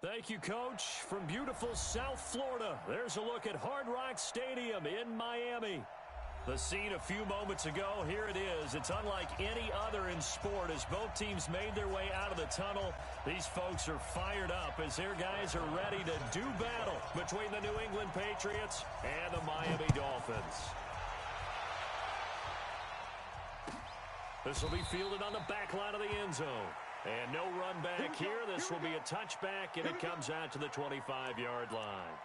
Thank you, Coach. From beautiful South Florida, there's a look at Hard Rock Stadium in Miami. The scene a few moments ago, here it is. It's unlike any other in sport as both teams made their way out of the tunnel. These folks are fired up as their guys are ready to do battle between the New England Patriots and the Miami Dolphins. This will be fielded on the back line of the end zone. And no run back here. This will be a touchback, and it comes out to the 25-yard line.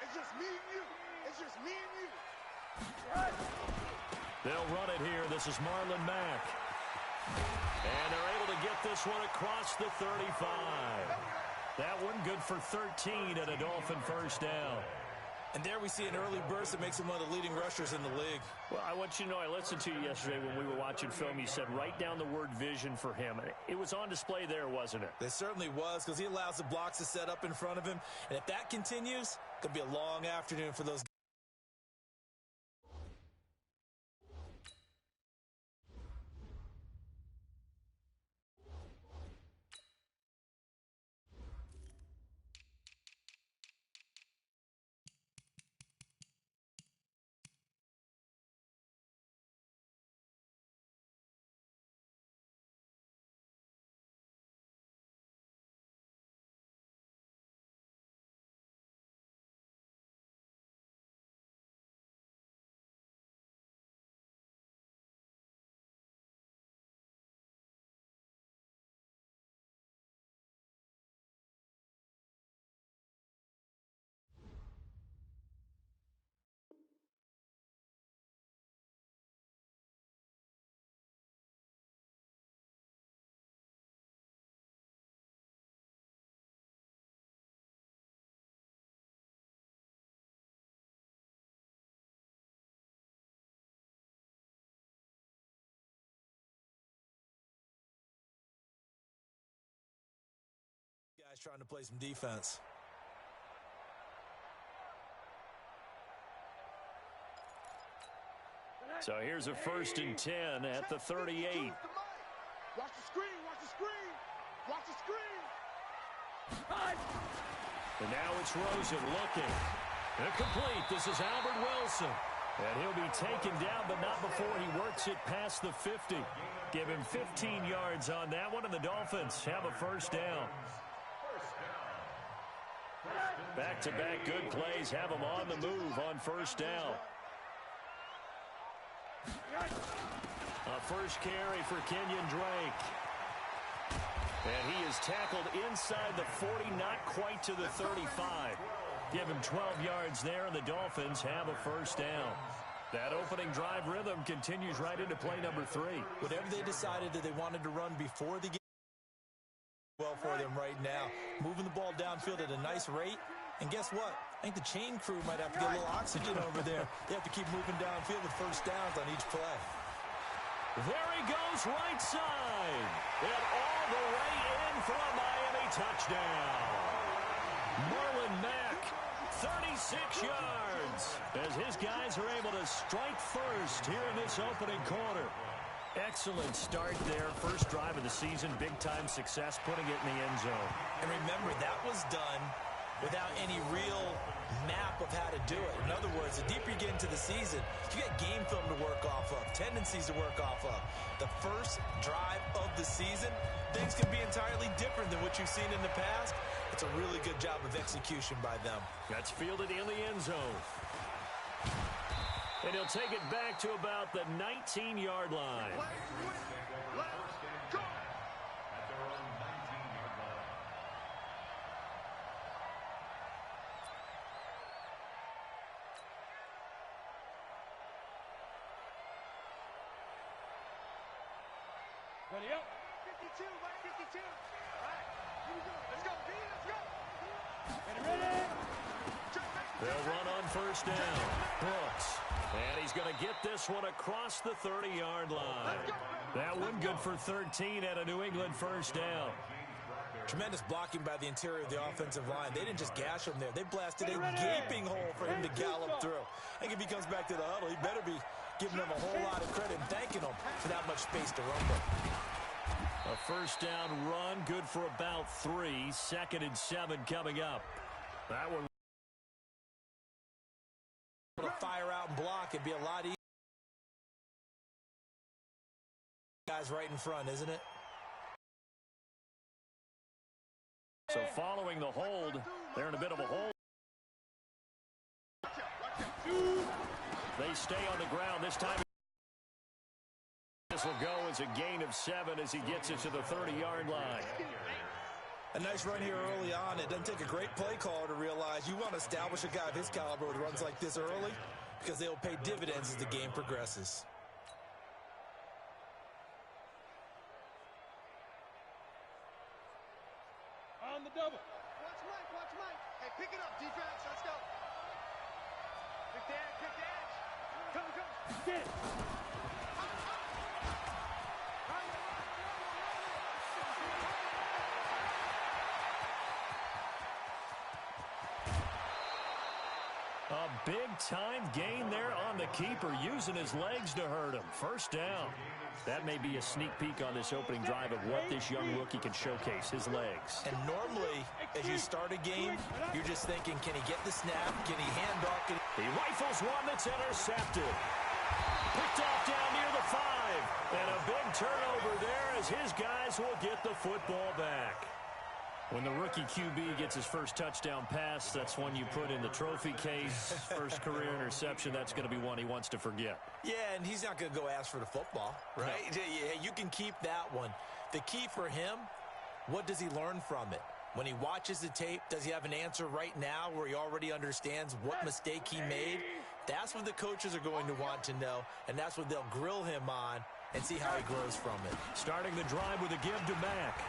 It's just me and you. It's just me and you. They'll run it here. This is Marlon Mack. And they're able to get this one across the 35. That one good for 13 and a Dolphin first down. And there we see an early burst that makes him one of the leading rushers in the league. Well, I want you to know, I listened to you yesterday when we were watching film. You said write down the word vision for him. It was on display there, wasn't it? It certainly was, because he allows the blocks to set up in front of him. And if that continues, it could be a long afternoon for those guys. Guys trying to play some defense. So here's a 1st and 10 at the 38. Watch the screen, watch the screen, watch the screen. And now it's Rosen looking. Incomplete. This is Albert Wilson. And he'll be taken down, but not before he works it past the 50. Give him 15 yards on that one, and the Dolphins have a first down. Back-to-back good plays have them on the move on first down. A first carry for Kenyon Drake. And he is tackled inside the 40, not quite to the 35. Give him 12 yards there, and the Dolphins have a first down. That opening drive rhythm continues right into play number 3. Whatever they decided that they wanted to run before the game, well for them right now. Moving the ball downfield at a nice rate. And guess what? I think the chain crew might have to get a little oxygen over there. They have to keep moving downfield with first downs on each play. There he goes right side. And all the way in for a Miami touchdown. Marlon Mack, 36 yards, as his guys are able to strike first here in this opening quarter. Excellent start there. First drive of the season. Big-time success, putting it in the end zone. And remember, that was done without any real map of how to do it. In other words, the deeper you get into the season, you get game film to work off of, tendencies to work off of. The first drive of the season, things can be entirely different than what you've seen in the past. It's a really good job of execution by them. That's fielded in the end zone. And he'll take it back to about the 19-yard line. Let's go. Ready up. 52, 52. All right, here we go. Let's go, B, let's go. Ready. They'll run on first down. Brooks. And he's going to get this one across the 30-yard line. That one good for 13 at a New England first down. Tremendous blocking by the interior of the offensive line. They didn't just gash him there. They blasted a gaping hole for him to gallop through. I think if he comes back to the huddle, he better be giving them a whole lot of credit and thanking them for that much space to run with. A first down run, good for about 3. 2nd and 7 coming up. That one. To fire out and block, it'd be a lot easier. Guys right in front, isn't it? So following the hold, they're in a bit of a hole. They stay on the ground this time. This will go as a gain of 7 as he gets it to the 30-yard line. A nice run here early on. It doesn't take a great play caller to realize you want to establish a guy of his caliber with runs like this early because they'll pay dividends as the game progresses. On the double. Watch Mike. Hey, pick it up, defense. Let's go. Pick the edge. Come. Get it. A big-time gain there on the keeper, using his legs to hurt him. First down. That may be a sneak peek on this opening drive of what this young rookie can showcase, his legs. And normally, as you start a game, you're just thinking, can he get the snap? Can he hand off? He rifles one that's intercepted. Picked off down near the 5. And a big turnover there as his guys will get the football back. When the rookie QB gets his first touchdown pass, that's one you put in the trophy case. First career interception, that's going to be one he wants to forget. Yeah, and he's not going to go ask for the football, right? No. Yeah, you can keep that one. The key for him, what does he learn from it? When he watches the tape, does he have an answer right now where he already understands what mistake he made? That's what the coaches are going to want to know, and that's what they'll grill him on and see how he grows from it. Starting the drive with a give to Mack.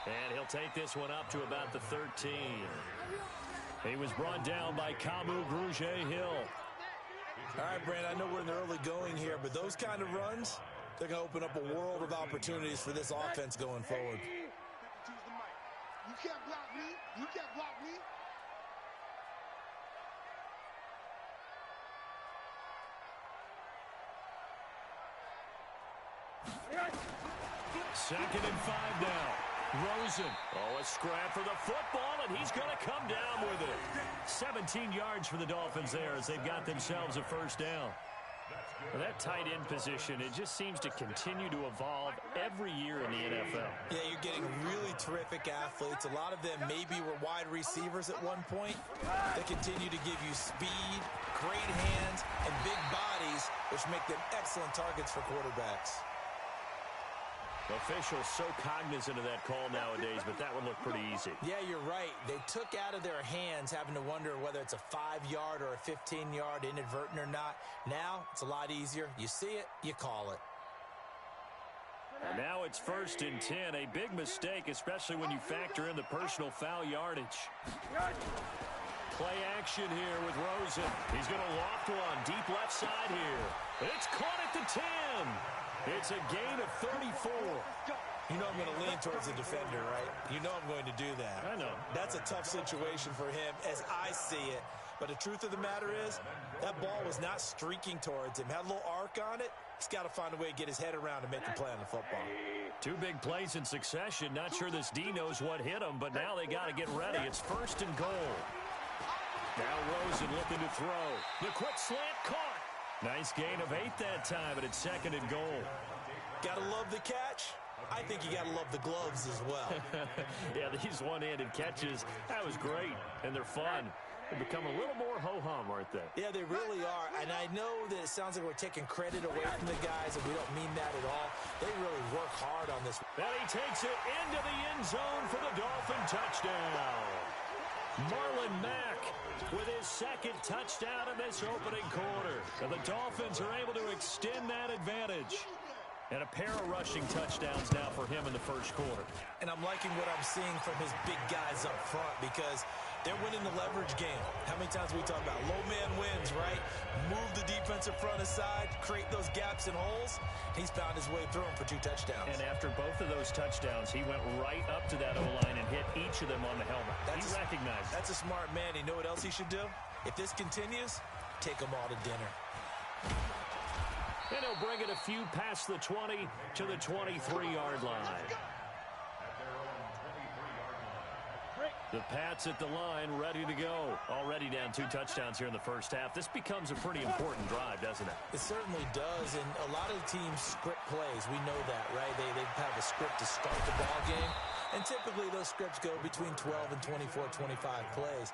And he'll take this one up to about the 13. He was brought down by Kamu Grugier-Hill. All right, Brand, I know we're in the early going here, but those kind of runs, they're going to open up a world of opportunities for this offense going forward. You can't block me. You can't block me. Second and 5 now. Rosen. Oh, a scrap for the football, and he's going to come down with it. 17 yards for the Dolphins there as they've got themselves a first down. Well, that tight end position, it just seems to continue to evolve every year in the NFL. Yeah, you're getting really terrific athletes. A lot of them maybe were wide receivers at one point. They continue to give you speed, great hands, and big bodies, which make them excellent targets for quarterbacks. Officials so cognizant of that call nowadays, but that would look pretty easy. Yeah, you're right. They took out of their hands having to wonder whether it's a 5-yard or a 15-yard inadvertent or not. Now, it's a lot easier. You see it, you call it. And now it's 1st and 10. A big mistake, especially when you factor in the personal foul yardage. Play action here with Rosen. He's going to loft one deep left side here. It's caught at the 10. It's a gain of 34. You know I'm going to lean towards the defender, right? You know I'm going to do that. I know. That's a tough situation for him as I see it. But the truth of the matter is, that ball was not streaking towards him. Had a little arc on it. He's got to find a way to get his head around and make the play on the football. Two big plays in succession. Not sure this D knows what hit him, but now they got to get ready. It's 1st and goal. Now Rosen looking to throw. The quick slant caught. Nice gain of 8 that time, but it's 2nd and goal. Got to love the catch. I think you got to love the gloves as well. Yeah, these one-handed catches, that was great, and they're fun. They become a little more ho-hum, aren't they? Yeah, they really are. And I know that it sounds like we're taking credit away from the guys, and we don't mean that at all. They really work hard on this. And he takes it into the end zone for the Dolphin touchdown. Marlon Mack with his 2nd touchdown in this opening quarter. And the Dolphins are able to extend that advantage. And a pair of rushing touchdowns now for him in the 1st quarter. And I'm liking what I'm seeing from his big guys up front because they're winning the leverage game. How many times we talk about low man wins, right? Move the defensive front aside, create those gaps and holes. He's found his way through them for 2 touchdowns. And after both of those touchdowns, he went right up to that O-line and hit each of them on the helmet. He recognized it. That's a smart man. You know what else he should do? If this continues, take them all to dinner. And he'll bring it a few past the 20 to the 23-yard line. The Pats at the line, ready to go. Already down 2 touchdowns here in the 1st half. This becomes a pretty important drive, doesn't it? It certainly does, and a lot of teams script plays. We know that, right? They have a script to start the ball game, and typically those scripts go between 12 and 24, 25 plays.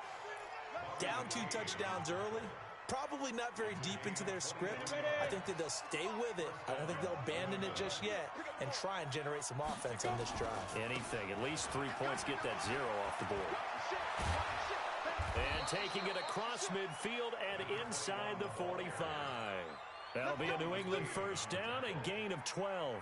Down 2 touchdowns early, probably not very deep into their script. I think that they'll stay with it. I don't think they'll abandon it just yet and try and generate some offense on this drive. Anything. At least 3 points, get that 0 off the board. And taking it across midfield and inside the 45. That'll be a New England 1st down, a gain of 12.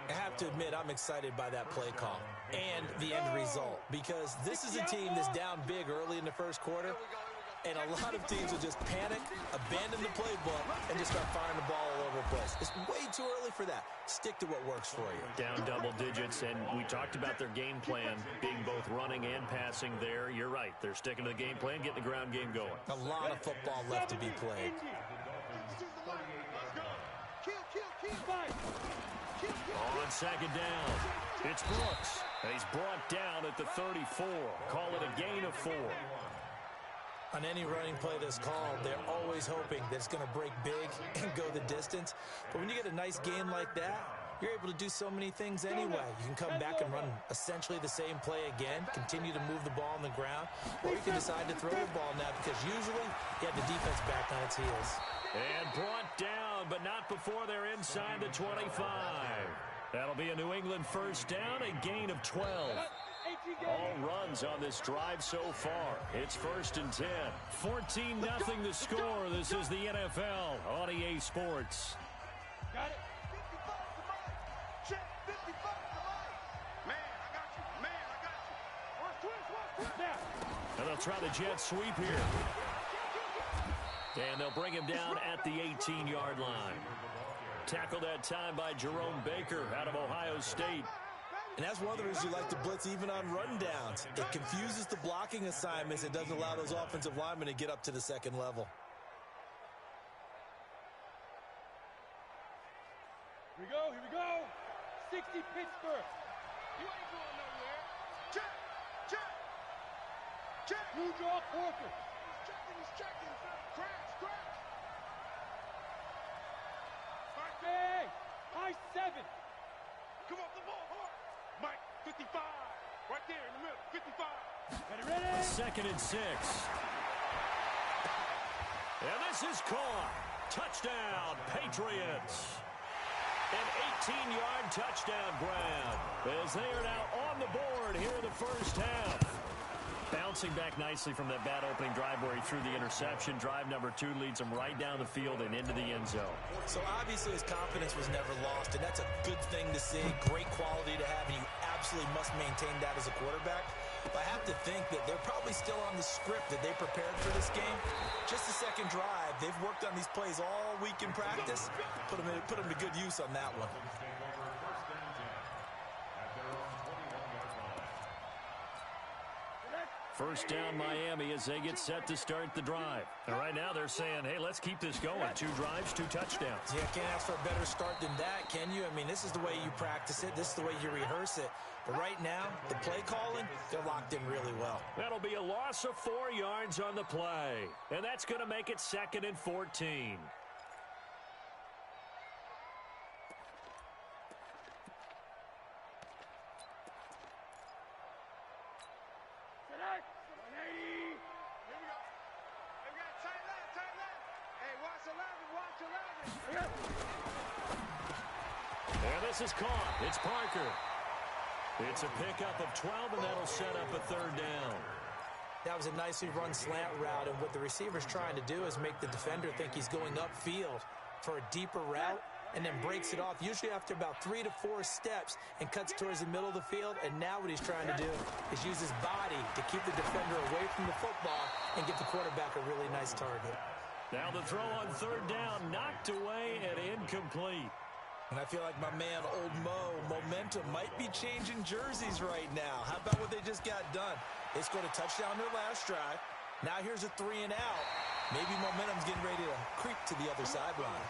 I have to admit, I'm excited by that play call and the end result because this is a team that's down big early in the 1st quarter. And a lot of teams will just panic, abandon the playbook, and just start firing the ball all over the place. It's way too early for that. Stick to what works for you. Down double digits, and we talked about their game plan being both running and passing there. You're right. They're sticking to the game plan, getting the ground game going. A lot of football left to be played. On 2nd down, it's Brooks. And he's brought down at the 34. Call it a gain of 4. On any running play that's called, they're always hoping that it's going to break big and go the distance. But when you get a nice gain like that, you're able to do so many things anyway. You can come back and run essentially the same play again, continue to move the ball on the ground, or you can decide to throw the ball now because usually you have the defense back on its heels. And brought down, but not before they're inside the 25. That'll be a New England 1st down, a gain of 12. All runs on this drive so far. It's 1st and 10. 14-0 the score. This is the NFL on EA Sports. Got it. 55 to Mike. Check. 55 to Mike. Man, I got you. Man, I got you. Watch twist. Now. And they'll try the jet sweep here. And they'll bring him down at the 18-yard line. Tackled that time by Jerome Baker out of Ohio State. And that's one of the reasons you like to blitz even on rundowns. It confuses the blocking assignments. It doesn't allow those offensive linemen to get up to the 2nd level. Here we go. 60 Pittsburgh. You ain't going nowhere. Check. Blue draw Corker. He's checking. Crash. Hey, high 7. Come off the ball hard. Mike, 55. Right there in the middle, 55. Ready? 2nd and 6. And this is caught. Touchdown, Patriots. An 18-yard touchdown grab as they are now on the board here in the 1st half. Bouncing back nicely from that bad opening drive where he threw the interception. Drive number 2 leads him right down the field and into the end zone. So obviously his confidence was never lost, and that's a good thing to see. Great quality to have, and you absolutely must maintain that as a quarterback. I have to think that they're probably still on the script that they prepared for this game. Just the second drive. They've worked on these plays all week in practice. Put them to good use on that one. First down Miami as they get set to start the drive. And right now they're saying, hey, let's keep this going. 2 drives, 2 touchdowns. Yeah, can't ask for a better start than that, can you? I mean, this is the way you practice it. This is the way you rehearse it. But right now, the play calling, they're locked in really well. That'll be a loss of 4 yards on the play. And that's going to make it 2nd and 14. And this is caught. It's Parker. It's a pickup of 12, and that'll set up a 3rd down. That was a nicely run slant route, and what the receiver's trying to do is make the defender think he's going upfield for a deeper route, and then breaks it off, usually after about 3 to 4 steps, and cuts towards the middle of the field. And now what he's trying to do is use his body to keep the defender away from the football and get the quarterback a really nice target. Now the throw on 3rd down, knocked away and incomplete. And I feel like my man, Old Mo, momentum might be changing jerseys right now. How about what they just got done? They scored a touchdown their last drive. Now here's a 3 and out. Maybe momentum's getting ready to creep to the other sideline.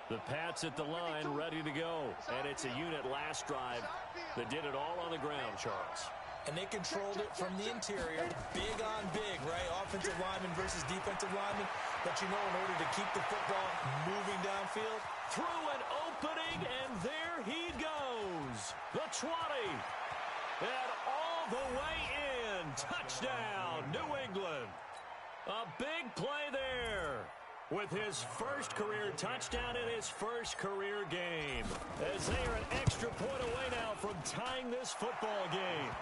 The Pats at the line, ready to go. And it's a unit last drive that did it all on the ground, Charles. And they controlled it from the interior. Big on big, right? Offensive lineman versus defensive lineman. But you know, in order to keep the football moving downfield. Through an opening, and there he goes. The 20. And all the way in. Touchdown, New England. A big play there. With his first career touchdown in his first career game. As they are an extra point away now from tying this football game.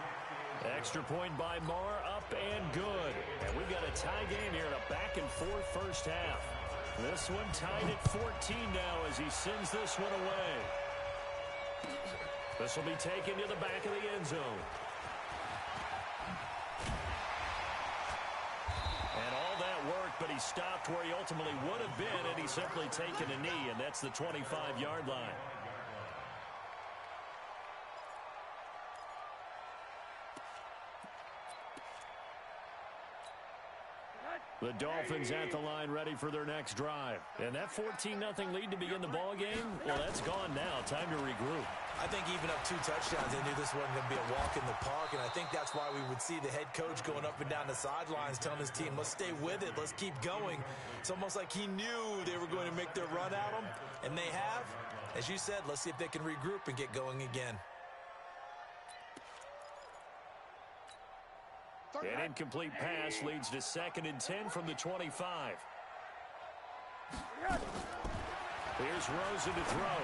Extra point by Marr, up and good. And we've got a tie game here in a back-and-forth first half. This one tied at 14 now as he sends this one away. This will be taken to the back of the end zone. And all that work, but he stopped where he ultimately would have been, and he's simply taken a knee, and that's the 25-yard line. The Dolphins at the line ready for their next drive. And that 14-0 lead to begin the ball game, well, that's gone now. Time to regroup. I think even up 2 touchdowns, they knew this wasn't going to be a walk in the park, and I think that's why we would see the head coach going up and down the sidelines telling his team, let's stay with it, let's keep going. It's almost like he knew they were going to make their run at him, and they have. As you said, let's see if they can regroup and get going again. An incomplete pass leads to 2nd and 10 from the 25. Here's Rosen to throw.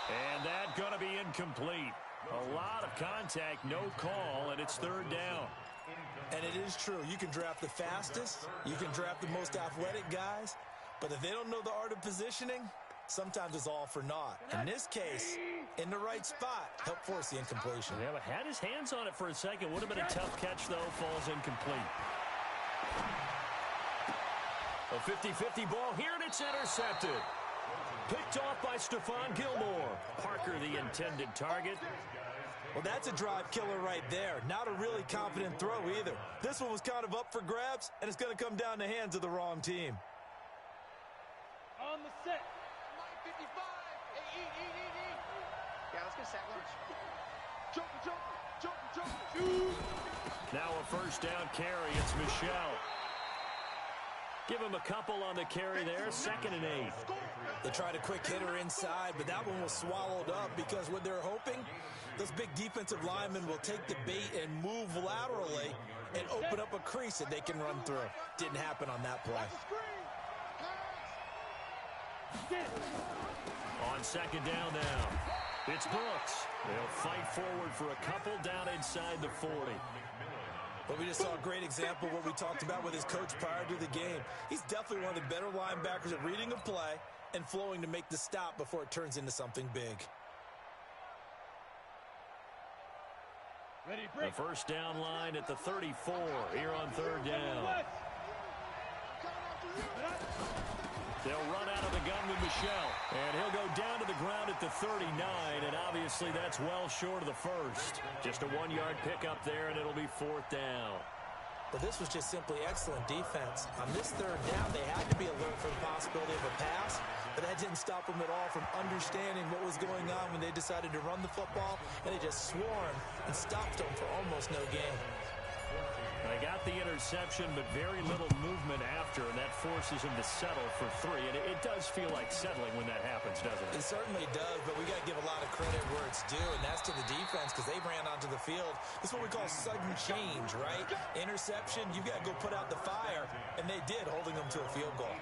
And that's going to be incomplete. A lot of contact, no call, and it's 3rd down. And it is true. You can draft the fastest. You can draft the most athletic guys. But if they don't know the art of positioning, sometimes it's all for naught. In this case, in the right spot, helped force the incompletion. Yeah, but had his hands on it for a second. Would have been a tough catch, though. Falls incomplete. A 50-50 ball here, and it's intercepted. Picked off by Stephon Gilmore. Parker, the intended target. Well, that's a drive killer right there. Not a really confident throw either. This one was kind of up for grabs, and it's going to come down the hands of the wrong team. On the set. 55. Hey, eat. Yeah, let's get sack lunch. Jump. Now a first down carry. It's Michelle. Give him a couple on the carry there. 2nd and 8. They tried a quick hitter inside, but that one was swallowed up because what they're hoping, those big defensive linemen will take the bait and move laterally and open up a crease that they can run through. Didn't happen on that play. On 2nd down now, it's Brooks. They'll fight forward for a couple down inside the 40. But we just saw a great example of what we talked about with his coach prior to the game. He's definitely one of the better linebackers at reading a play and flowing to make the stop before it turns into something big. The first down line at the 34 here on third down. They'll run out of the gun with Michelle, and he'll go down to the ground at the 39, and obviously that's well short of the first. Just a 1-yard pickup there, and it'll be fourth down. But this was just simply excellent defense. On this third down, they had to be alert for the possibility of a pass, but that didn't stop them at all from understanding what was going on when they decided to run the football, and they just swarmed and stopped them for almost no gain. They got the interception, but very little movement after, and that forces them to settle for 3. And it does feel like settling when that happens, doesn't it? It certainly does, but we got to give a lot of credit where it's due, and that's to the defense because they ran onto the field. This is what we call sudden change, right? Interception, you got to go put out the fire, and they did, holding them to a field goal.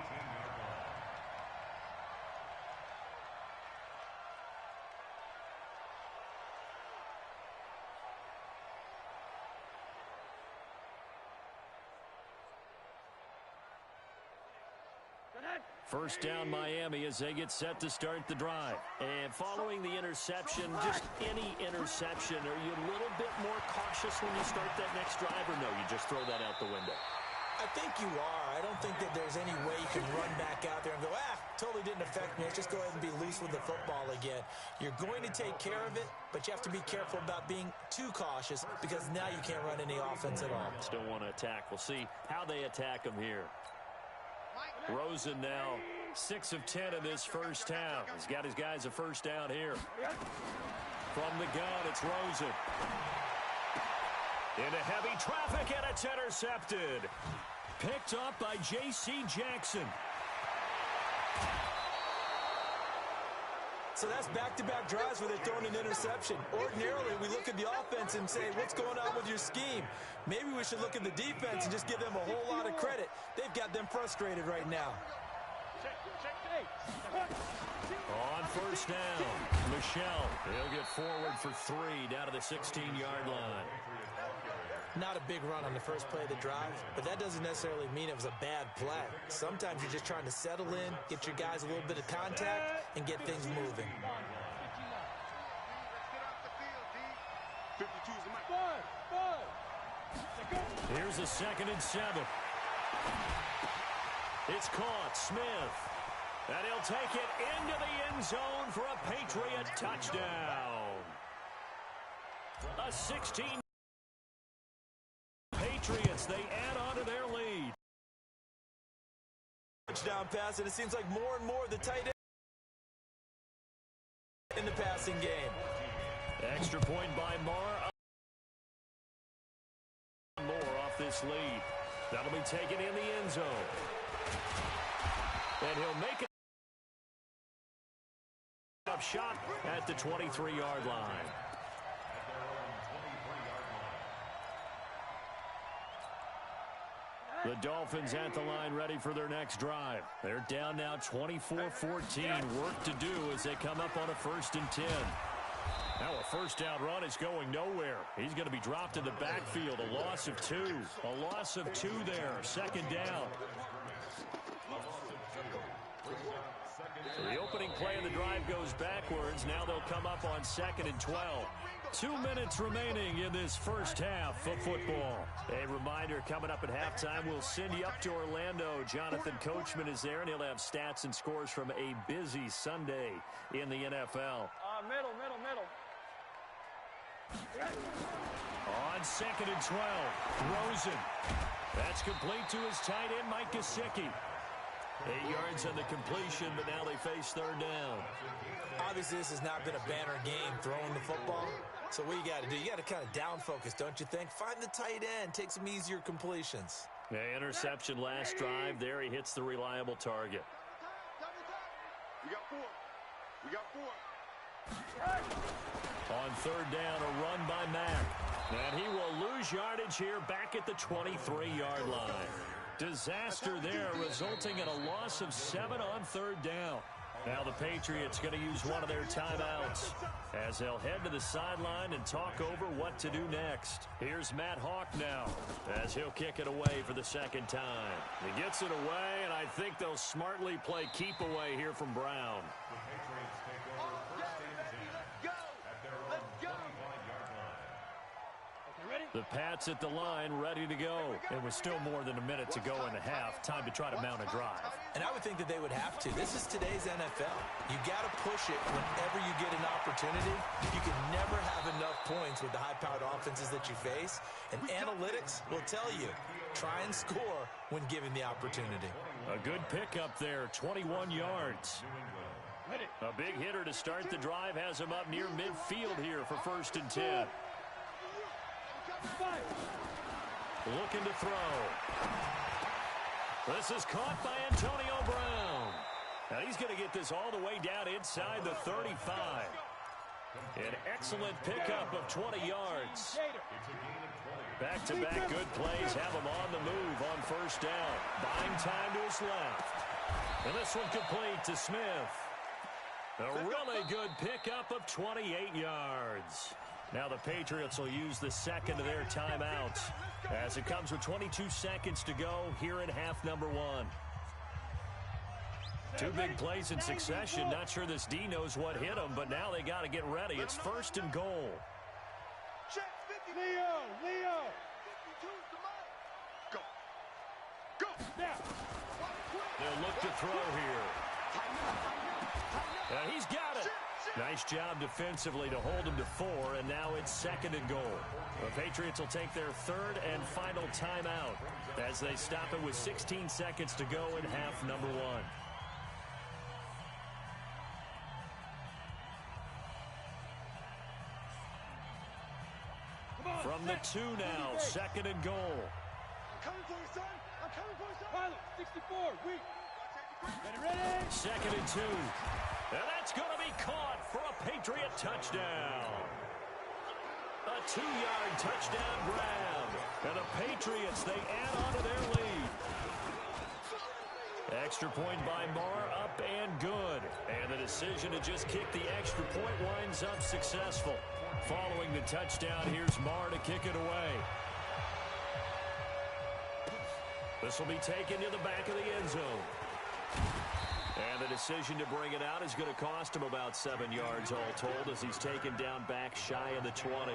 First down Miami as they get set to start the drive. And following the interception, just any interception, are you a little bit more cautious when you start that next drive, or no, you just throw that out the window? I think you are. I don't think that there's any way you can run back out there and go, totally didn't affect me. Let's just go ahead and be loose with the football again. You're going to take care of it, but you have to be careful about being too cautious because now you can't run any offense at all. Still want to attack. We'll see how they attack them here. Rosen now 6 of 10 in this first half. He's got his guys a first down here. From the gun, it's Rosen. Into heavy traffic, and it's intercepted. Picked up by J.C. Jackson. So that's back-to-back drives where they're throwing an interception. Ordinarily, we look at the offense and say, what's going on with your scheme? Maybe we should look at the defense and just give them a whole lot of credit. They've got them frustrated right now. On first down, Michelle. He'll get forward for 3 down to the 16-yard line. Not a big run on the first play of the drive, but that doesn't necessarily mean it was a bad play. Sometimes you're just trying to settle in, get your guys a little bit of contact, and get things moving. Here's a 2nd and 7. It's caught. Smith. And he'll take it into the end zone for a Patriot touchdown. A 16. Patriots, they add on to their lead. Touchdown pass, and it seems like more and more the tight end in the passing game. Extra point by Marr. More off this lead. That'll be taken in the end zone. And he'll make it up shot at the 23-yard line. The Dolphins at the line ready for their next drive. They're down now 24-14. Work to do as they come up on a 1st and 10. Now a first down run is going nowhere. He's going to be dropped in the backfield. A loss of 2. A loss of 2 there. 2nd down. The opening play of the drive goes backwards. Now they'll come up on 2nd and 12. 2 minutes remaining in this first half of football. A reminder, coming up at halftime, we'll send you up to Orlando. Jonathan Coachman is there, and he'll have stats and scores from a busy Sunday in the NFL. Middle. On 2nd and 12, Rosen. That's complete to his tight end, Mike Gesicki. 8 yards on the completion, but now they face 3rd down. Obviously, this has not been a banner game throwing the football. So what you got to do, you got to kind of down focus, don't you think? Find the tight end, take some easier completions. Yeah, interception last drive. There he hits the reliable target. We got 4. On 3rd down, a run by Mack. And he will lose yardage here back at the 23-yard line. Disaster there, resulting in a loss of 7 on 3rd down. Now the Patriots going to use one of their timeouts as they'll head to the sideline and talk over what to do next. Here's Matt Hawk now as he'll kick it away for the second time. He gets it away, and I think they'll smartly play keep away here from Brown. The Pats at the line, ready to go. It was still more than a minute to go in the half. Time to try to mount a drive. And I would think that they would have to. This is today's NFL. You got to push it whenever you get an opportunity. You can never have enough points with the high-powered offenses that you face. And analytics will tell you, try and score when given the opportunity. A good pickup there, 21 yards. A big hitter to start the drive has him up near midfield here for 1st and 10. Looking to throw. This is caught by Antonio Brown. Now he's going to get this all the way down inside the 35. An excellent pickup of 20 yards. Back-to-back good plays have him on the move on 1st down. Buying time to his left. And this one complete to Smith. A really good pickup of 28 yards. Now the Patriots will use the second of their timeouts as it comes with 22 seconds to go here in half number 1. Two big plays in succession. Not sure this D knows what hit him, but now they got to get ready. It's 1st and goal. Leo. Go. They'll look to throw here. And he's got it. Nice job defensively to hold him to 4, and now it's 2nd and goal. The Patriots will take their 3rd and final timeout as they stop it with 16 seconds to go in half number 1. From the 2 now, 2nd and goal. I'm coming for you, son. I'm coming for you, son. Pilot, 64, weak. Ready? 2nd and 2. And that's going to be caught for a Patriot touchdown. A 2-yard touchdown grab. And the Patriots, they add on to their lead. Extra point by Marr, up and good. And the decision to just kick the extra point winds up successful. Following the touchdown, here's Marr to kick it away. This will be taken to the back of the end zone. And the decision to bring it out is going to cost him about 7 yards all told as he's taken down back shy of the 20.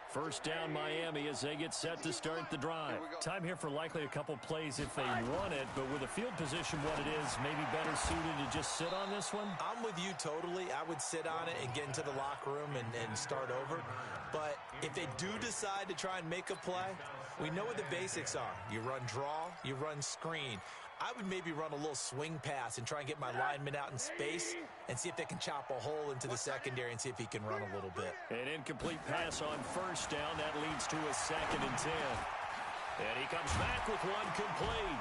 First down Miami as they get set to start the drive. Time here for likely a couple plays if they want it, but with the field position what it is, maybe better suited to just sit on this one? I'm with you totally. I would sit on it and get into the locker room and start over. But if they do decide to try and make a play, we know what the basics are. You run draw, you run screen. I would maybe run a little swing pass and try and get my lineman out in space and see if they can chop a hole into the secondary and see if he can run a little bit. An incomplete pass on 1st down. That leads to a 2nd and 10. And he comes back with one complete.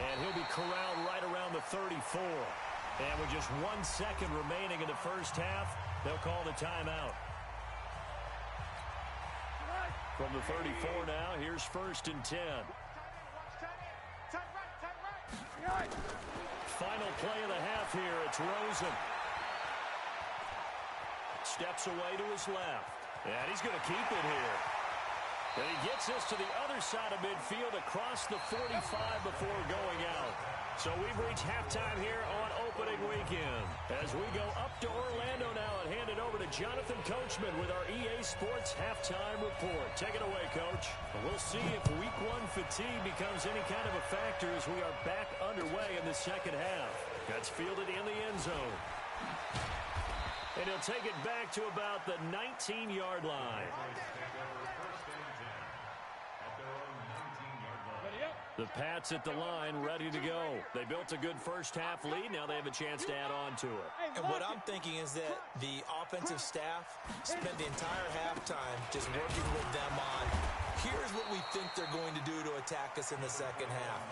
And he'll be corralled right around the 34. And with just 1 second remaining in the first half, they'll call the timeout. From the 34 now, here's 1st and 10. Final play of the half here. It's Rosen. Steps away to his left. And he's going to keep it here. And he gets this to the other side of midfield across the 45 before going out. So we've reached halftime here on opening weekend. As we go up to Orlando now and hand it over to Jonathan Coachman with our EA Sports Halftime Report. Take it away, Coach. We'll see if Week 1 fatigue becomes any kind of a factor as we are back underway in the second half. That's fielded in the end zone. And he'll take it back to about the 19-yard line. The Pats at the line, ready to go. They built a good first-half lead. Now they have a chance to add on to it. And what I'm thinking is that the offensive staff spent the entire halftime just working with them on, here's what we think they're going to do to attack us in the second half.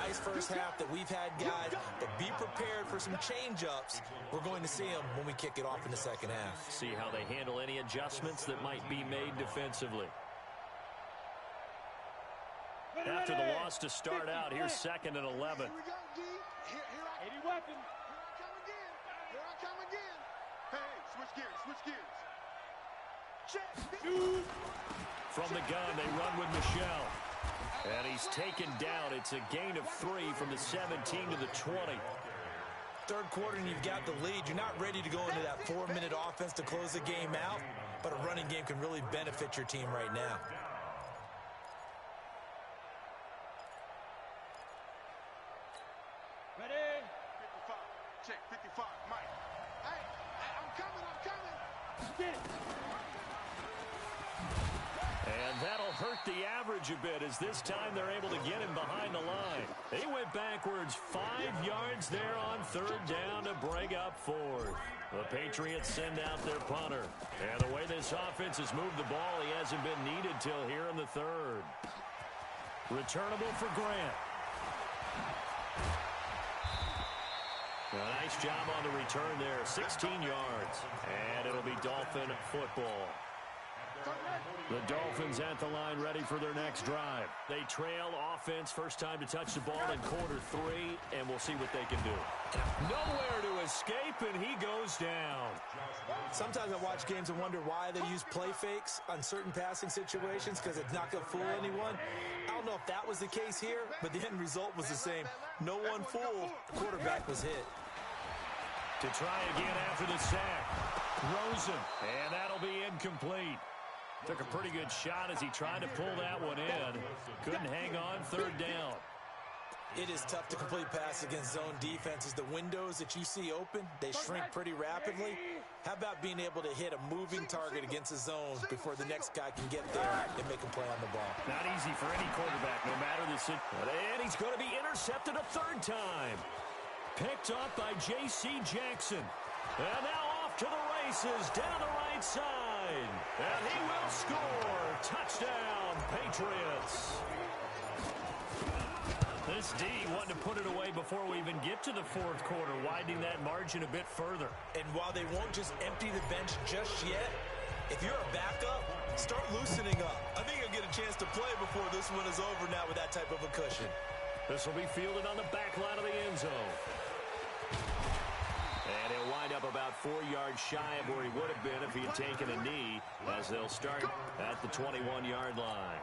Nice first half that we've had, guys, but be prepared for some change-ups. We're going to see them when we kick it off in the second half. See how they handle any adjustments that might be made defensively. After the loss to start out, here's 2nd and 11. Here we go, D. Here I weapon. Here I come again. Hey, switch gears. Check. Shoot. From the gun, they run with Michelle. And he's taken down. It's a gain of 3 from the 17 to the 20. Third quarter and you've got the lead. You're not ready to go into that 4-minute offense to close the game out, but a running game can really benefit your team right now. Ready? 55. Check, 55. Mike. Hey, I'm coming. Get it. And that'll hurt the average a bit as this time they're able to get him behind the line. They went backwards 5 yards there on 3rd down to break up 4th. The Patriots send out their punter. And the way this offense has moved the ball, he hasn't been needed till here in the 3rd. Returnable for Grant. A nice job on the return there, 16 yards. And it'll be Dolphin football. The Dolphins at the line ready for their next drive. They trail offense, first time to touch the ball in quarter 3, and we'll see what they can do. Nowhere to escape, and he goes down. Sometimes I watch games and wonder why they use play fakes on certain passing situations because it's not going to fool anyone. I don't know if that was the case here, but the end result was the same. No one fooled. The quarterback was hit. To try again after the sack. Rosen, and that'll be incomplete. Took a pretty good shot as he tried to pull that one in. Couldn't hang on 3rd down. It is tough to complete pass against zone defenses. The windows that you see open, they shrink pretty rapidly. How about being able to hit a moving target against a zone before the next guy can get there and make a play on the ball? Not easy for any quarterback, no matter the situation. And he's going to be intercepted a 3rd time. Picked up by J.C. Jackson. And now off to the races down the right side. And he will score. Touchdown, Patriots. This D wanted to put it away before we even get to the 4th quarter, widening that margin a bit further. And while they won't just empty the bench just yet, if you're a backup, start loosening up. I think you'll get a chance to play before this one is over now with that type of a cushion. This will be fielded on the back line of the end zone. And he'll wind up about 4 yards shy of where he would have been if he had taken a knee, as they'll start at the 21-yard line.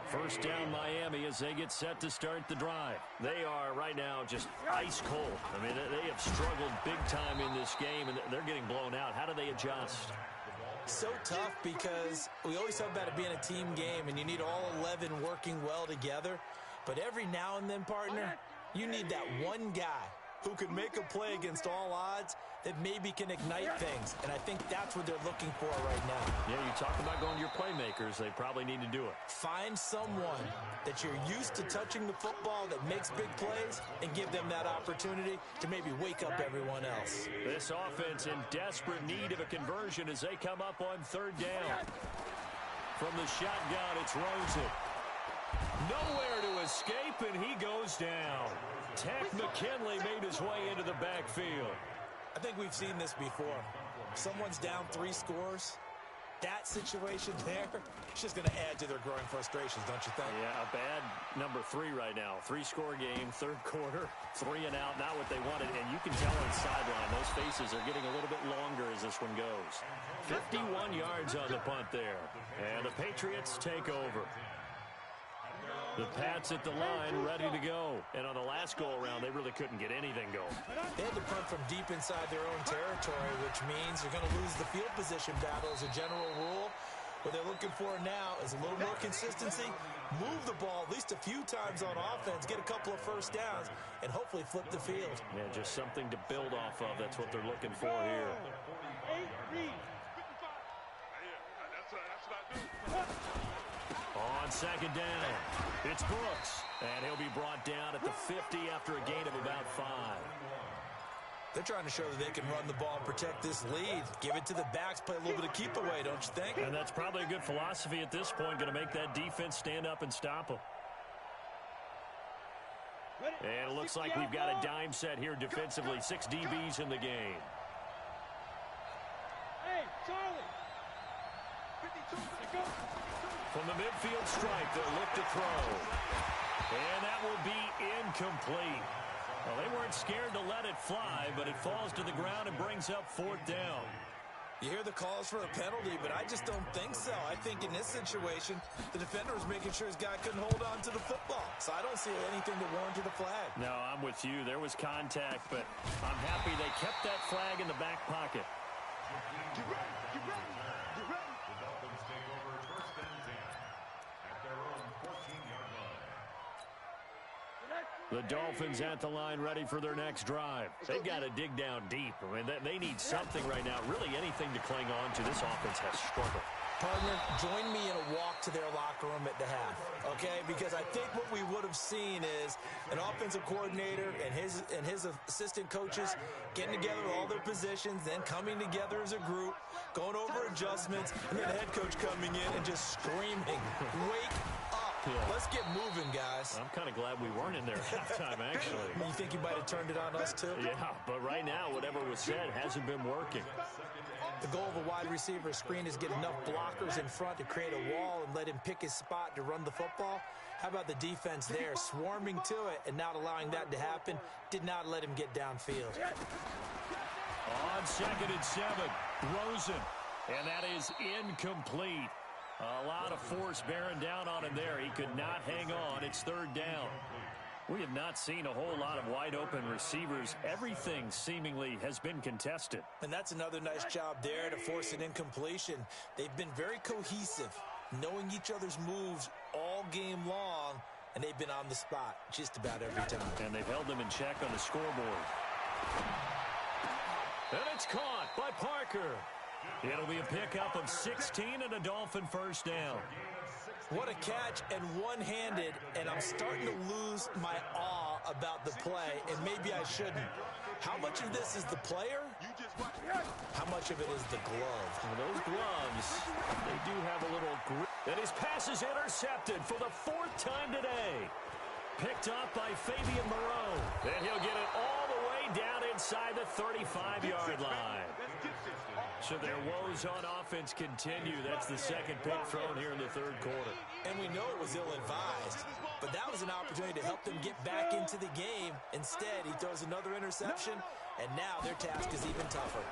First down Miami as they get set to start the drive. They are right now just ice cold. I mean, they have struggled big time in this game, and they're getting blown out. How do they adjust? So tough because we always talk about it being a team game, and you need all 11 working well together. But every now and then, partner, you need that one guy who can make a play against all odds that maybe can ignite things. And I think that's what they're looking for right now. Yeah, you talk about going to your playmakers. They probably need to do it. Find someone that you're used to touching the football that makes big plays and give them that opportunity to maybe wake up everyone else. This offense in desperate need of a conversion as they come up on 3rd down. From the shotgun, it's Rosen. Nowhere to escape, and he goes down. Tech McKinley made his way into the backfield. I think we've seen this before. Someone's down 3 scores. That situation there, it's just going to add to their growing frustrations, don't you think? Yeah, a bad number 3 right now. 3-score game, 3rd quarter, 3 and out, not what they wanted. And you can tell on the sideline, those faces are getting a little bit longer as this one goes. 51 yards on the punt there. And the Patriots take over. The Pats at the line, ready to go. And on the last go-around, they really couldn't get anything going. They had to punt from deep inside their own territory, which means you're going to lose the field position battle as a general rule. What they're looking for now is a little more consistency, move the ball at least a few times on offense, get a couple of first downs, and hopefully flip the field. Yeah, just something to build off of. That's what they're looking for here. On on second down. It's Brooks, and he'll be brought down at the 50 after a gain of about 5. They're trying to show that they can run the ball and protect this lead. Give it to the backs, play a little bit of keep away, don't you think? And that's probably a good philosophy at this point, going to make that defense stand up and stop them. And it looks like we've got a dime set here defensively. 6 DBs in the game. Hey, Charlie. From the midfield strike, they'll look to throw. And that will be incomplete. Well, they weren't scared to let it fly, but it falls to the ground and brings up 4th down. You hear the calls for a penalty, but I just don't think so. I think in this situation, the defender was making sure his guy couldn't hold on to the football. So I don't see anything to warrant the flag. No, I'm with you. There was contact, but I'm happy they kept that flag in the back pocket. Get ready, get ready, get ready. The Dolphins take over 1st and 10 at their own 14-yard line. The Dolphins at the line ready for their next drive. They've got to dig down deep. I mean, they need something right now, really anything to cling on to. This offense has struggled. Partner, join me in a walk to their locker room at the half, okay? Because I think what we would have seen is an offensive coordinator and his assistant coaches getting together all their positions, then coming together as a group, going over adjustments, and then the head coach coming in and just screaming, "Wake up. Let's get moving, guys." I'm kind of glad we weren't in there at halftime, actually. You think you might have turned it on us, too? Yeah, but right now, whatever was said hasn't been working. The goal of a wide receiver screen is get enough blockers in front to create a wall and let him pick his spot to run the football. How about the defense there, swarming to it and not allowing that to happen? Did not let him get downfield. On 2nd and 7, Rosen, and that is incomplete. A lot of force bearing down on him there. He could not hang on. It's 3rd down. We have not seen a whole lot of wide-open receivers. Everything seemingly has been contested. And that's another nice job there to force an incompletion. They've been very cohesive, knowing each other's moves all game long, and they've been on the spot just about every time. And they've held them in check on the scoreboard. And it's caught by Parker. It'll be a pickup of 16 and a Dolphin 1st down. What a catch, and one-handed, and I'm starting to lose my awe about the play, and maybe I shouldn't. How much of this is the player? How much of it is the glove? Well, those gloves, they do have a little grip. And his pass is intercepted for the 4th time today. Picked up by Fabian Moreau. And he'll get it all the way down inside the 35-yard line. So their woes on offense continue. That's the 2nd pick thrown here in the 3rd quarter. And we know it was ill-advised, but that was an opportunity to help them get back into the game. Instead, he throws another interception, and now their task is even tougher.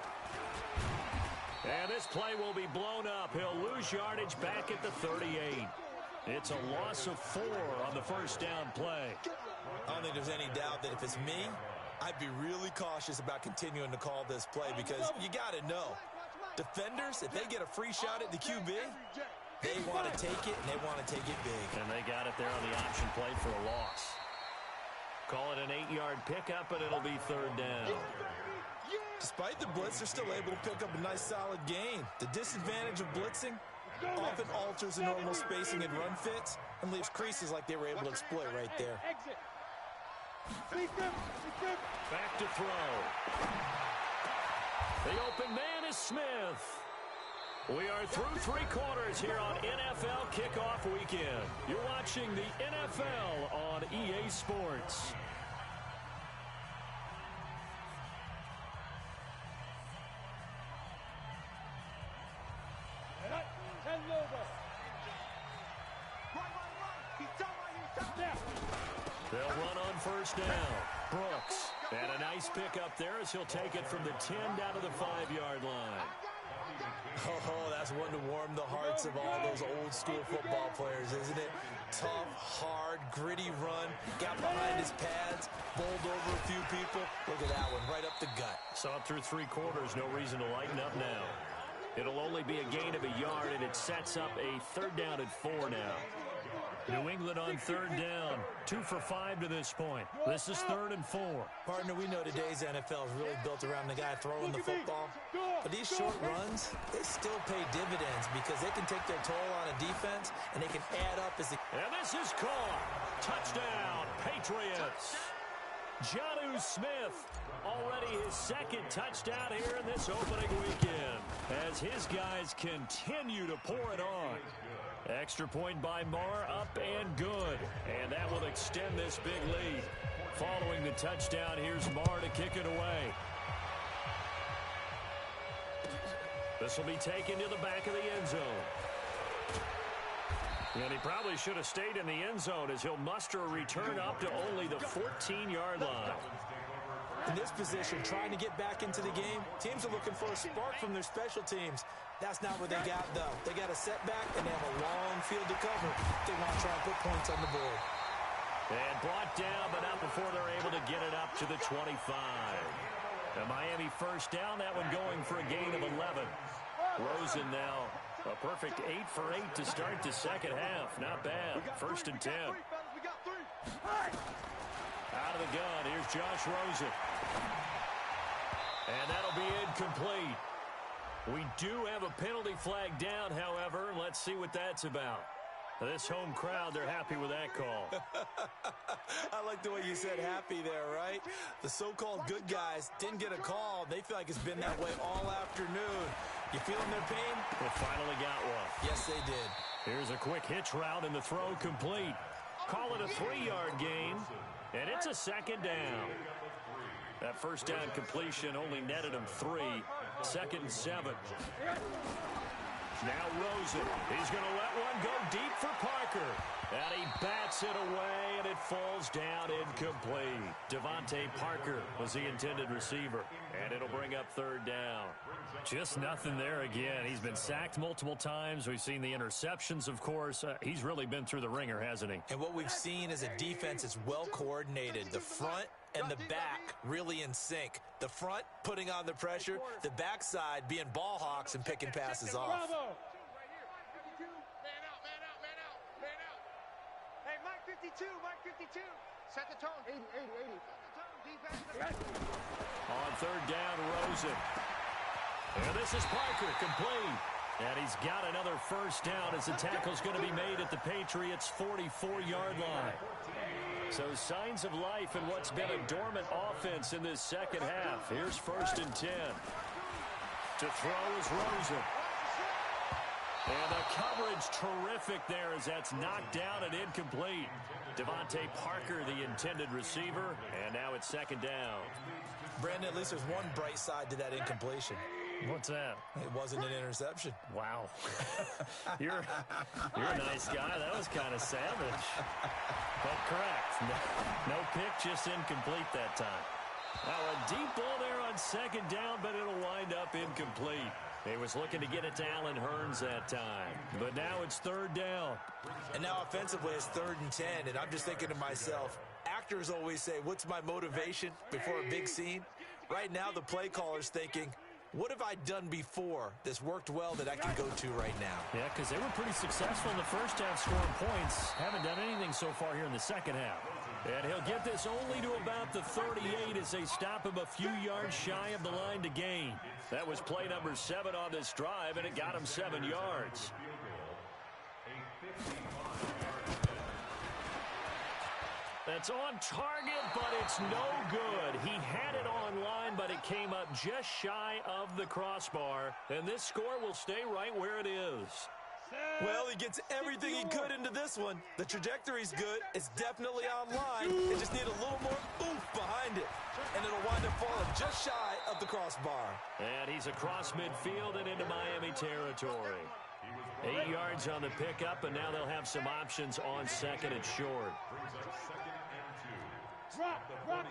And this play will be blown up. He'll lose yardage back at the 38. It's a loss of 4 on the 1st down play. I don't think there's any doubt that if it's me, I'd be really cautious about continuing to call this play because you got to know, defenders, if they get a free shot at the QB, they want to take it, and they want to take it big. And they got it there on the option play for a loss. Call it an 8-yard pickup, and it'll be 3rd down. Despite the blitz, they're still able to pick up a nice, solid gain. The disadvantage of blitzing often alters the normal spacing and run fits and leaves creases like they were able to exploit right there. Back to throw. The open man is Smith. We are through 3 quarters here on NFL Kickoff Weekend. You're watching the NFL on EA Sports. They'll run on 1st down. Brooks. And a nice pickup there as he'll take it from the 10 down to the 5-yard line. Oh, that's one to warm the hearts of all those old school football players, isn't it? Tough, hard, gritty run. Got behind his pads, bowled over a few people. Look at that one, right up the gut. Saw it through 3 quarters. No reason to lighten up now. It'll only be a gain of a yard, and it sets up a 3rd down and 4 now. New England on third down. 2 for 5 to this point. This is 3rd and 4. Partner, we know today's NFL is really built around the guy throwing the football. But these short runs, they still pay dividends because they can take their toll on a defense and they can add up as the... And this is caught. Touchdown, Patriots. Jonnu Smith, already his 2nd touchdown here in this opening weekend, as his guys continue to pour it on. Extra point by Marr, up and good. And that will extend this big lead. Following the touchdown, here's Marr to kick it away. This will be taken to the back of the end zone. And he probably should have stayed in the end zone as he'll muster a return up to only the 14-yard line. In this position, trying to get back into the game, teams are looking for a spark from their special teams. That's not what they got, though. They got a setback, and they have a long field to cover. They want to try and put points on the board. And brought down, but not before they're able to get it up to the 25. The Miami first down, that one going for a gain of 11. Rosen now a perfect 8 for 8 to start the second half. Not bad. 1st and 10. Out of the gun, here's Josh Rosen. And that'll be incomplete. We do have a penalty flag down, however. Let's see what that's about. This home crowd, they're happy with that call. I like the way you said happy there, right? The so-called good guys didn't get a call. They feel like it's been that way all afternoon. You feeling their pain? They finally got one. Yes, they did. Here's a quick hitch route and the throw complete. Call it a 3-yard gain, and it's a 2nd down. That first down completion only netted him 3. 2nd and 7. Now Rosen, he's going to let one go deep for Parker. And he bats it away, and it falls down incomplete. Devontae Parker was the intended receiver, and it'll bring up 3rd down. Just nothing there again. He's been sacked multiple times. We've seen the interceptions, of course. He's really been through the ringer, hasn't he? And what we've seen is a defense that's well coordinated. The front and the back really in sync. The front putting on the pressure, the backside being ball hawks and picking passes off. Man out, man out, man out, man out. Hey, Mike 52, Mike 52. Set the tone. 80, 80, 80. Set the tone, defense. On 3rd down, Rosen. And this is Parker, complete. And he's got another first down as the tackle's going to be made at the Patriots' 44-yard line. So signs of life in what's been a dormant offense in this second half. Here's 1st and 10. To throw is Rosen. And the coverage terrific there as that's knocked down and incomplete. Devontae Parker, the intended receiver, and now it's 2nd down. Brandon, at least there's one bright side to that incompletion. What's that? It wasn't an interception. Wow. You're a nice guy. That was kind of savage. But correct. No pick, just incomplete that time. Now a deep ball there on 2nd down, but it'll wind up incomplete. He was looking to get it to Allen Hurns that time. But now it's 3rd down. And now offensively it's 3rd and 10, and I'm just thinking to myself, actors always say, what's my motivation before a big scene? Right now the play caller's thinking, what have I done before that's worked well that I can go to right now? Yeah, because they were pretty successful in the first half scoring points. Haven't done anything so far here in the second half. And he'll get this only to about the 38 as they stop him a few yards shy of the line to gain. That was play number 7 on this drive, and it got him 7 yards. That's on target, but it's no good. He had it on line, but it came up just shy of the crossbar. And this score will stay right where it is. Well, he gets everything he could into this one. The trajectory's good. It's definitely on line. They just need a little more oomph behind it. And it'll wind up falling just shy of the crossbar. And he's across midfield and into Miami territory. 8 yards on the pickup, and now they'll have some options on 2nd and short. Drop, slam.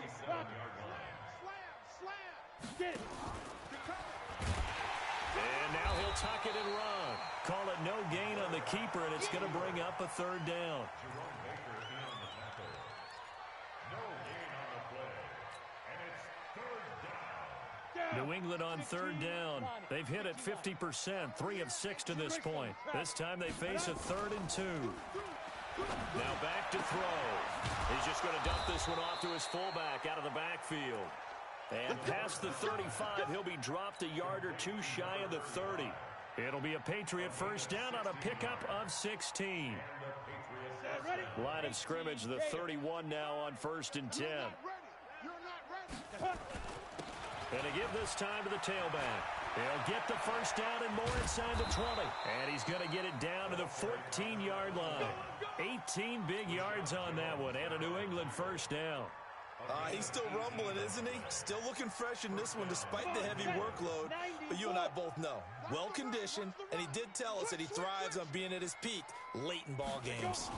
Get it. And now he'll tuck it and run. Call it no gain on the keeper, and it's going to bring up a 3rd down. New England on 3rd down. They've hit it 50%, 3 of 6 to this point. This time they face a 3rd and 2. Now back to throw. He's just going to dump this one off to his fullback out of the backfield. And past the 35, he'll be dropped a yard or two shy of the 30. It'll be a Patriot first down on a pickup of 16. Line of scrimmage, the 31 now on 1st and 10. And to give this time to the tailback. He'll get the first down and more inside the 20. And he's going to get it down to the 14-yard line. 18 big yards on that one and a New England first down. He's still rumbling, isn't he? Still looking fresh in this one despite the heavy workload. But you and I both know, well-conditioned, and he did tell us that he thrives on being at his peak late in ball games.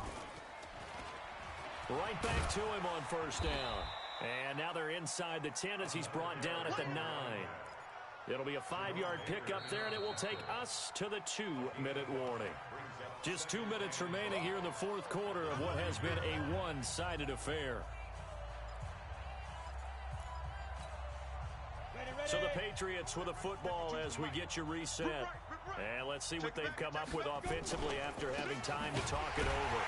Right back to him on first down. And now they're inside the 10 as he's brought down at the 9. It'll be a 5-yard pickup there, and it will take us to the 2-minute warning. Just 2 minutes remaining here in the fourth quarter of what has been a one-sided affair. So the Patriots with a football as we get you reset. And let's see what they've come up with offensively after having time to talk it over.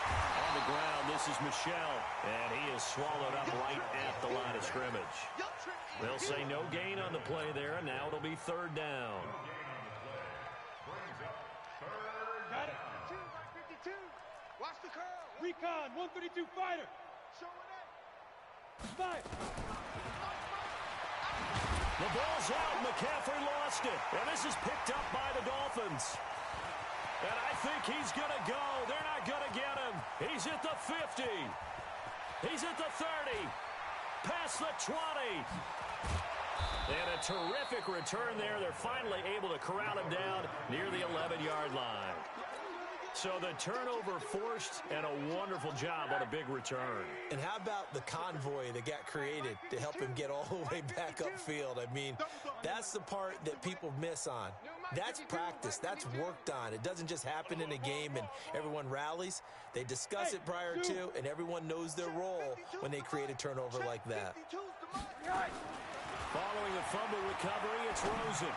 On the ground, this is Michel, and he is swallowed up right at the line of scrimmage. They'll say no gain on the play there, and now it'll be third down. Got it. 52. Watch the curl. Recon, 132 fighter. Five. The ball's out. McCaffrey lost it. And this is picked up by the Dolphins. And I think he's going to go. They're not going to get him. He's at the 50. He's at the 30. Past the 20. And a terrific return there. They're finally able to corral him down near the 11-yard line. So the turnover forced and a wonderful job on a big return. And how about the convoy that got created to help him get all the way back upfield? I mean, that's the part that people miss on. That's practice. That's worked on. It doesn't just happen in a game and everyone rallies. They discuss it prior to, and everyone knows their role when they create a turnover like that. Following the fumble recovery, it's Rosen.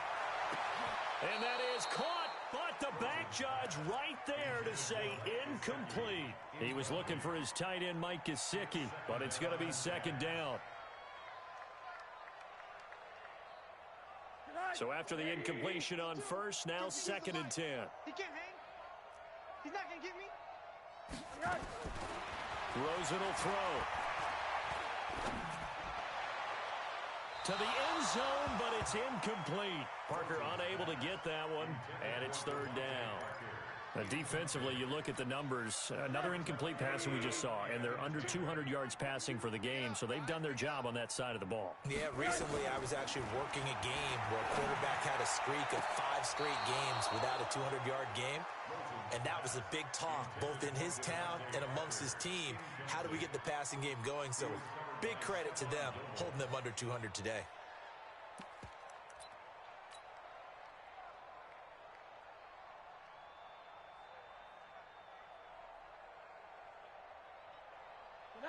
And that is caught. But the back judge right there to say incomplete. He was looking for his tight end, Mike Gesicki, but it's going to be second down. So after the incompletion on first, now 2nd and 10. He can't hang. He's not going to get me. Rosen will throw. To the end zone, but it's incomplete. Parker unable to get that one, and it's third down. Now, defensively, you look at the numbers. Another incomplete pass that we just saw, and they're under 200 yards passing for the game, so they've done their job on that side of the ball. Yeah, recently I was actually working a game where a quarterback had a streak of 5 straight games without a 200-yard game, and that was a big talk, both in his town and amongst his team. How do we get the passing game going? So big credit to them, holding them under 200 today.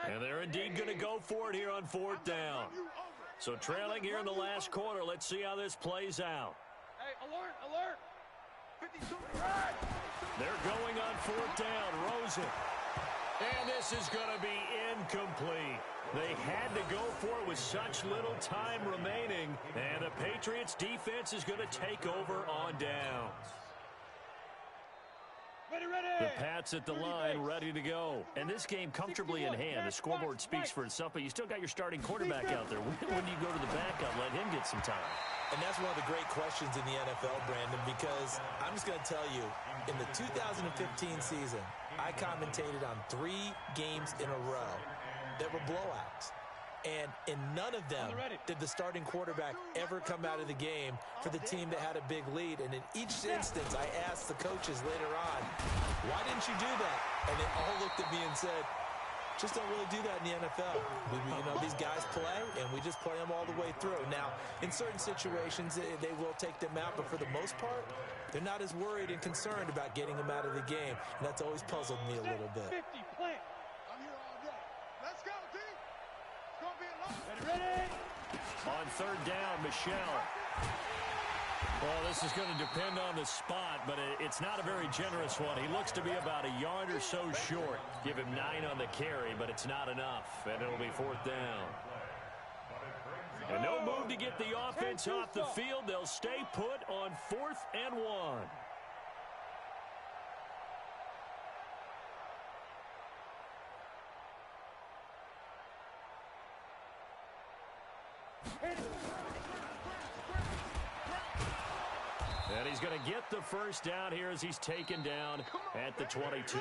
And they're indeed going to go for it here on 4th down. So trailing here in the last quarter. Let's see how this plays out. Hey, alert, alert. 52. They're going on 4th down. Rosen. And this is going to be incomplete. They had to go for it with such little time remaining. And the Patriots defense is going to take over on downs. The Pats at the line, ready to go. And this game comfortably in hand. The scoreboard speaks for itself, but you still got your starting quarterback out there. When do you go to the backup? Let him get some time. And that's one of the great questions in the NFL, Brandon, because I'm just going to tell you, in the 2015 season, I commentated on 3 games in a row that were blowouts. And in none of them did the starting quarterback ever come out of the game for the team that had a big lead. And in each instance, I asked the coaches later on, why didn't you do that? And they all looked at me and said, just don't really do that in the NFL. These guys play, and we just play them all the way through. Now, in certain situations, they will take them out, but for the most part, they're not as worried and concerned about getting them out of the game. And that's always puzzled me a little bit. 50, plant. I'm here all day. Let's go, team. It's going to be a long. Ready? On 3rd down, Michel. Well, this is going to depend on the spot, but it's not a very generous one. He looks to be about a yard or so short. Give him 9 on the carry, but it's not enough, and it'll be 4th down. And no move to get the offense off the field. They'll stay put on 4th and 1. And he's going to get the first down here as he's taken down at the 22.